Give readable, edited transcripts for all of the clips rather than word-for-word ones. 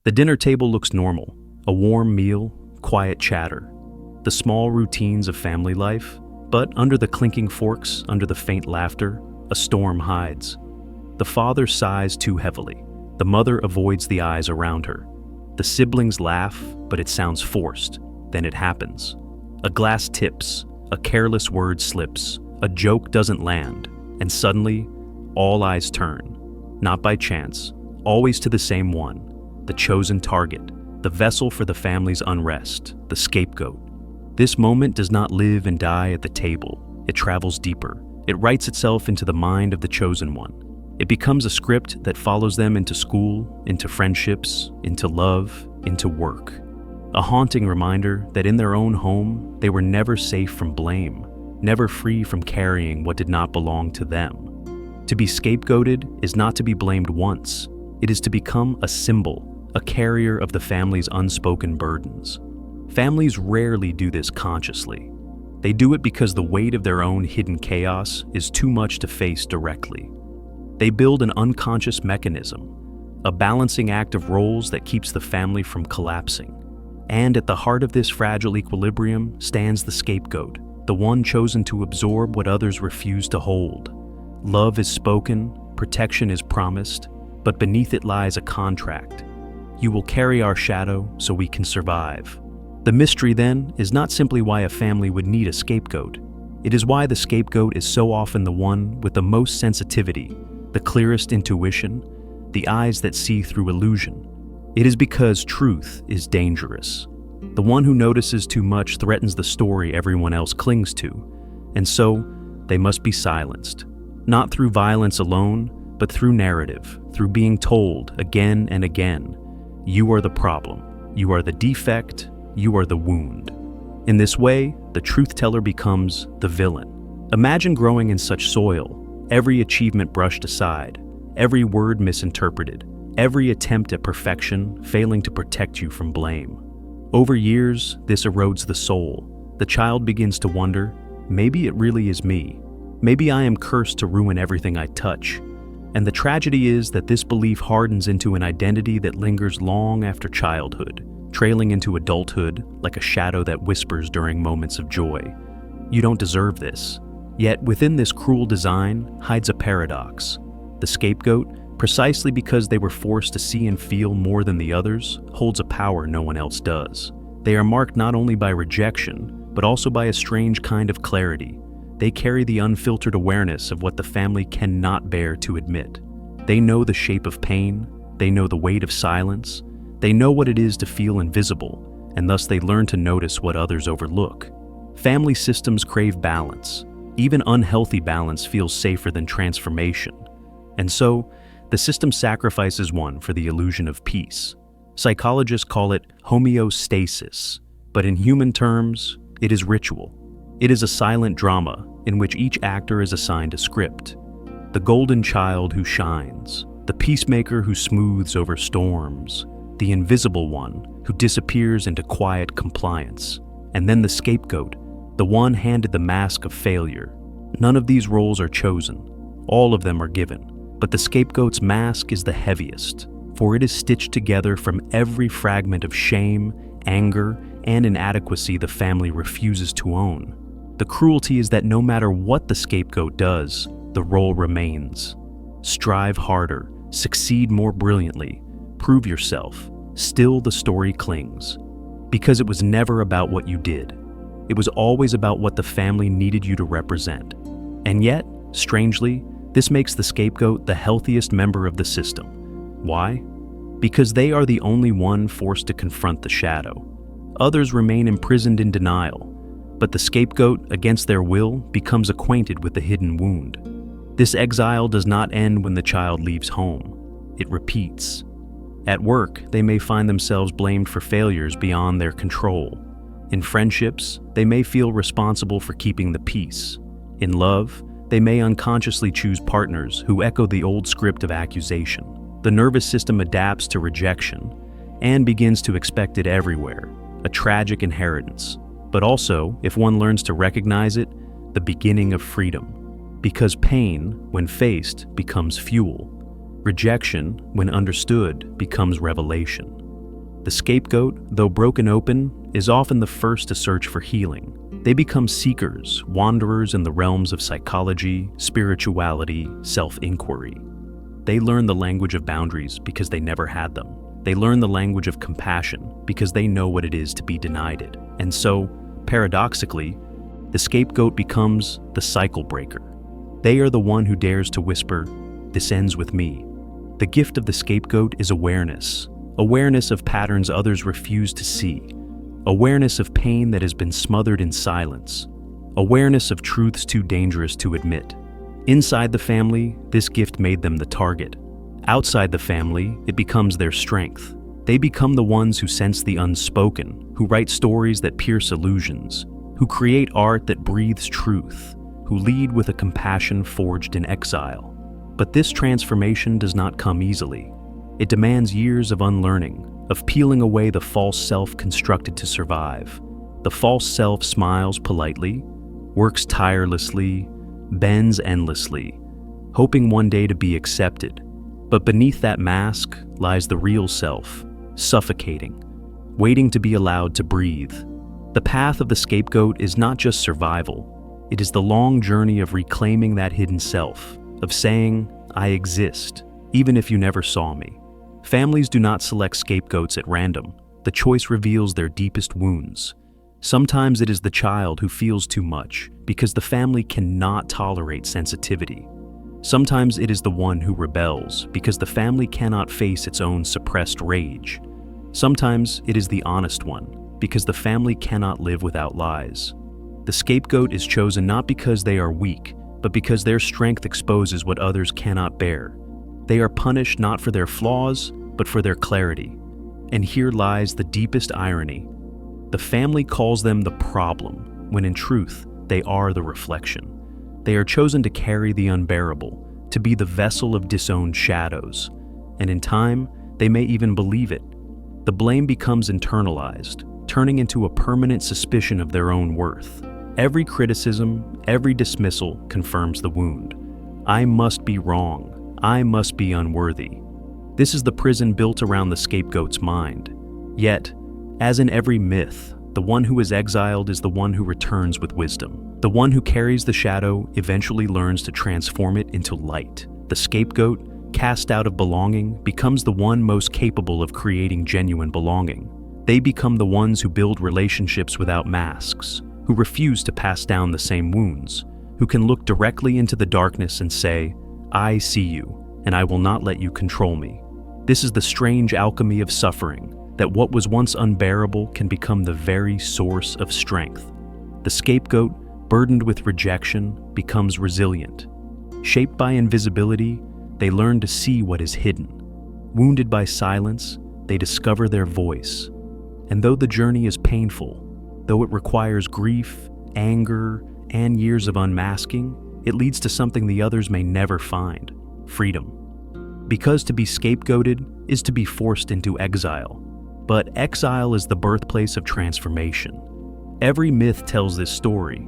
The dinner table looks normal, a warm meal, quiet chatter, the small routines of family life, but under the clinking forks, under the faint laughter, a storm hides. The father sighs too heavily. The mother avoids the eyes around her. The siblings laugh, but it sounds forced. Then it happens. A glass tips, a careless word slips, a joke doesn't land, and suddenly, all eyes turn. Not by chance, always to the same one, the chosen target, the vessel for the family's unrest, the scapegoat. This moment does not live and die at the table. It travels deeper. It writes itself into the mind of the chosen one. It becomes a script that follows them into school, into friendships, into love, into work. A haunting reminder that in their own home, they were never safe from blame, never free from carrying what did not belong to them. To be scapegoated is not to be blamed once. It is to become a symbol, a carrier of the family's unspoken burdens. Families rarely do this consciously. They do it because the weight of their own hidden chaos is too much to face directly. They build an unconscious mechanism, a balancing act of roles that keeps the family from collapsing. And at the heart of this fragile equilibrium stands the scapegoat, the one chosen to absorb what others refuse to hold. Love is spoken, protection is promised, but beneath it lies a contract. You will carry our shadow so we can survive. The mystery, then, is not simply why a family would need a scapegoat. It is why the scapegoat is so often the one with the most sensitivity, the clearest intuition, the eyes that see through illusion. It is because truth is dangerous. The one who notices too much threatens the story everyone else clings to, and so they must be silenced. Not through violence alone, but through narrative, through being told again and again, you are the problem, you are the defect, you are the wound. In this way, the truth teller becomes the villain. Imagine growing in such soil, every achievement brushed aside, every word misinterpreted, every attempt at perfection failing to protect you from blame. Over years, this erodes the soul. The child begins to wonder, maybe it really is me. Maybe I am cursed to ruin everything I touch. And the tragedy is that this belief hardens into an identity that lingers long after childhood, trailing into adulthood like a shadow that whispers during moments of joy. You don't deserve this. Yet within this cruel design hides a paradox. The scapegoat, precisely because they were forced to see and feel more than the others, holds a power no one else does. They are marked not only by rejection, but also by a strange kind of clarity. They carry the unfiltered awareness of what the family cannot bear to admit. They know the shape of pain, they know the weight of silence, they know what it is to feel invisible, and thus they learn to notice what others overlook. Family systems crave balance. Even unhealthy balance feels safer than transformation. And so, the system sacrifices one for the illusion of peace. Psychologists call it homeostasis, but in human terms, it is ritual. It is a silent drama in which each actor is assigned a script. The golden child who shines, the peacemaker who smooths over storms, the invisible one who disappears into quiet compliance, and then the scapegoat, the one handed the mask of failure. None of these roles are chosen. All of them are given. But the scapegoat's mask is the heaviest, for it is stitched together from every fragment of shame, anger, and inadequacy the family refuses to own. The cruelty is that no matter what the scapegoat does, the role remains. Strive harder, succeed more brilliantly, prove yourself. Still the story clings. Because it was never about what you did. It was always about what the family needed you to represent. And yet, strangely, this makes the scapegoat the healthiest member of the system. Why? Because they are the only one forced to confront the shadow. Others remain imprisoned in denial, but the scapegoat, against their will, becomes acquainted with the hidden wound. This exile does not end when the child leaves home. It repeats. At work, they may find themselves blamed for failures beyond their control. In friendships, they may feel responsible for keeping the peace. In love, they may unconsciously choose partners who echo the old script of accusation. The nervous system adapts to rejection and begins to expect it everywhere, a tragic inheritance. But also, if one learns to recognize it, the beginning of freedom. Because pain, when faced, becomes fuel. Rejection, when understood, becomes revelation. The scapegoat, though broken open, is often the first to search for healing. They become seekers, wanderers in the realms of psychology, spirituality, self-inquiry. They learn the language of boundaries because they never had them. They learn the language of compassion because they know what it is to be denied it. And so, paradoxically, the scapegoat becomes the cycle breaker. They are the one who dares to whisper, "This ends with me." The gift of the scapegoat is awareness. Awareness of patterns others refuse to see. Awareness of pain that has been smothered in silence. Awareness of truths too dangerous to admit. Inside the family, this gift made them the target. Outside the family, it becomes their strength. They become the ones who sense the unspoken, who write stories that pierce illusions, who create art that breathes truth, who lead with a compassion forged in exile. But this transformation does not come easily. It demands years of unlearning, of peeling away the false self constructed to survive. The false self smiles politely, works tirelessly, bends endlessly, hoping one day to be accepted. But beneath that mask lies the real self, suffocating, waiting to be allowed to breathe. The path of the scapegoat is not just survival. It is the long journey of reclaiming that hidden self, of saying, "I exist, even if you never saw me." Families do not select scapegoats at random. The choice reveals their deepest wounds. Sometimes it is the child who feels too much because the family cannot tolerate sensitivity. Sometimes it is the one who rebels because the family cannot face its own suppressed rage. Sometimes it is the honest one because the family cannot live without lies. The scapegoat is chosen not because they are weak, but because their strength exposes what others cannot bear. They are punished not for their flaws, but for their clarity. And here lies the deepest irony. The family calls them the problem, when in truth, they are the reflection. They are chosen to carry the unbearable, to be the vessel of disowned shadows. And in time, they may even believe it. The blame becomes internalized, turning into a permanent suspicion of their own worth. Every criticism, every dismissal confirms the wound. I must be wrong. I must be unworthy. This is the prison built around the scapegoat's mind. Yet, as in every myth, the one who is exiled is the one who returns with wisdom. The one who carries the shadow eventually learns to transform it into light. The scapegoat, cast out of belonging, becomes the one most capable of creating genuine belonging. They become the ones who build relationships without masks, who refuse to pass down the same wounds, who can look directly into the darkness and say, "I see you, and I will not let you control me." This is the strange alchemy of suffering, that what was once unbearable can become the very source of strength. The scapegoat, burdened with rejection, becomes resilient. Shaped by invisibility, they learn to see what is hidden. Wounded by silence, they discover their voice. And though the journey is painful, though it requires grief, anger, and years of unmasking, it leads to something the others may never find: freedom. Because to be scapegoated is to be forced into exile. But exile is the birthplace of transformation. Every myth tells this story.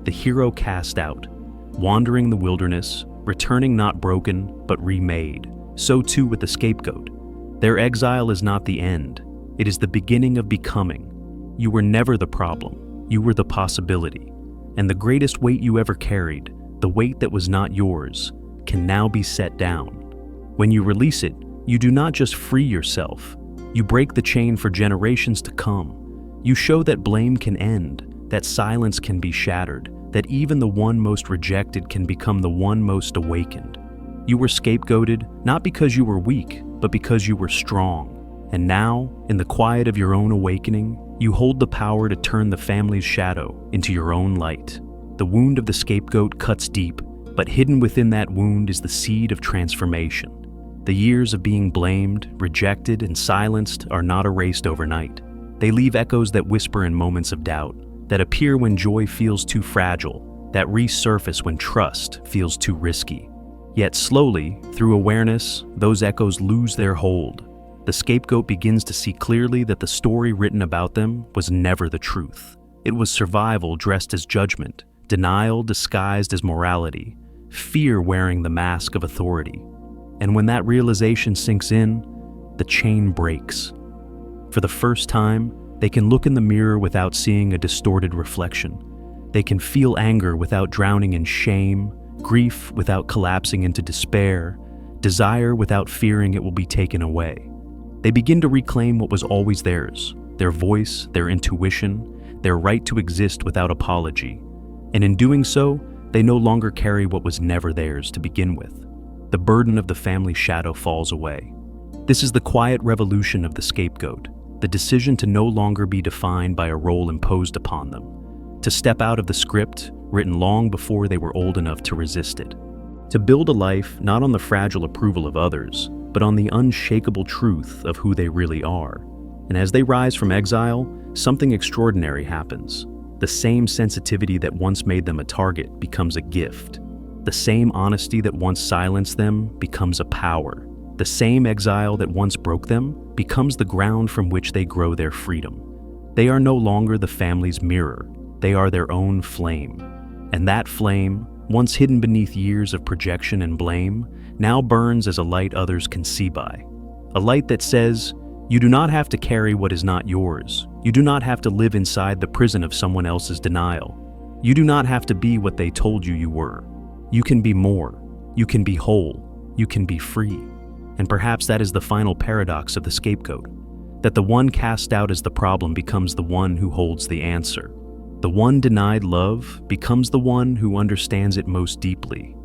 The hero cast out, wandering the wilderness, returning not broken, but remade. So too with the scapegoat. Their exile is not the end. It is the beginning of becoming. You were never the problem. You were the possibility. And the greatest weight you ever carried, the weight that was not yours, can now be set down. When you release it, you do not just free yourself. You break the chain for generations to come. You show that blame can end, that silence can be shattered, that even the one most rejected can become the one most awakened. You were scapegoated not because you were weak, but because you were strong. And now, in the quiet of your own awakening, you hold the power to turn the family's shadow into your own light. The wound of the scapegoat cuts deep, but hidden within that wound is the seed of transformation. The years of being blamed, rejected, and silenced are not erased overnight. They leave echoes that whisper in moments of doubt, that appear when joy feels too fragile, that resurface when trust feels too risky. Yet slowly, through awareness, those echoes lose their hold. The scapegoat begins to see clearly that the story written about them was never the truth. It was survival dressed as judgment, denial disguised as morality, fear wearing the mask of authority. And when that realization sinks in, the chain breaks. For For the first time, they can look in the mirror without seeing a distorted reflection. They can feel anger without drowning in shame, grief without collapsing into despair, desire without fearing it will be taken away. They begin to reclaim what was always theirs, their voice, their intuition, their right to exist without apology. And in doing so, they no longer carry what was never theirs to begin with. The burden of the family shadow falls away. This is the quiet revolution of the scapegoat, the decision to no longer be defined by a role imposed upon them, to step out of the script written long before they were old enough to resist it, to build a life not on the fragile approval of others, but on the unshakable truth of who they really are. And as they rise from exile, something extraordinary happens. The same sensitivity that once made them a target becomes a gift. The same honesty that once silenced them becomes a power. The same exile that once broke them becomes the ground from which they grow their freedom. They are no longer the family's mirror. They are their own flame. And that flame, once hidden beneath years of projection and blame, now burns as a light others can see by. A light that says, you do not have to carry what is not yours. You do not have to live inside the prison of someone else's denial. You do not have to be what they told you you were. You can be more. You can be whole. You can be free. And perhaps that is the final paradox of the scapegoat, that the one cast out as the problem becomes the one who holds the answer. The one denied love becomes the one who understands it most deeply.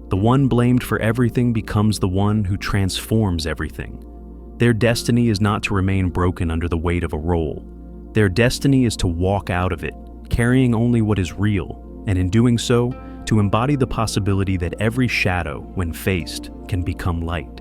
The one blamed for everything becomes the one who transforms everything. Their destiny is not to remain broken under the weight of a role. Their destiny is to walk out of it, carrying only what is real, and in doing so, to embody the possibility that every shadow, when faced, can become light.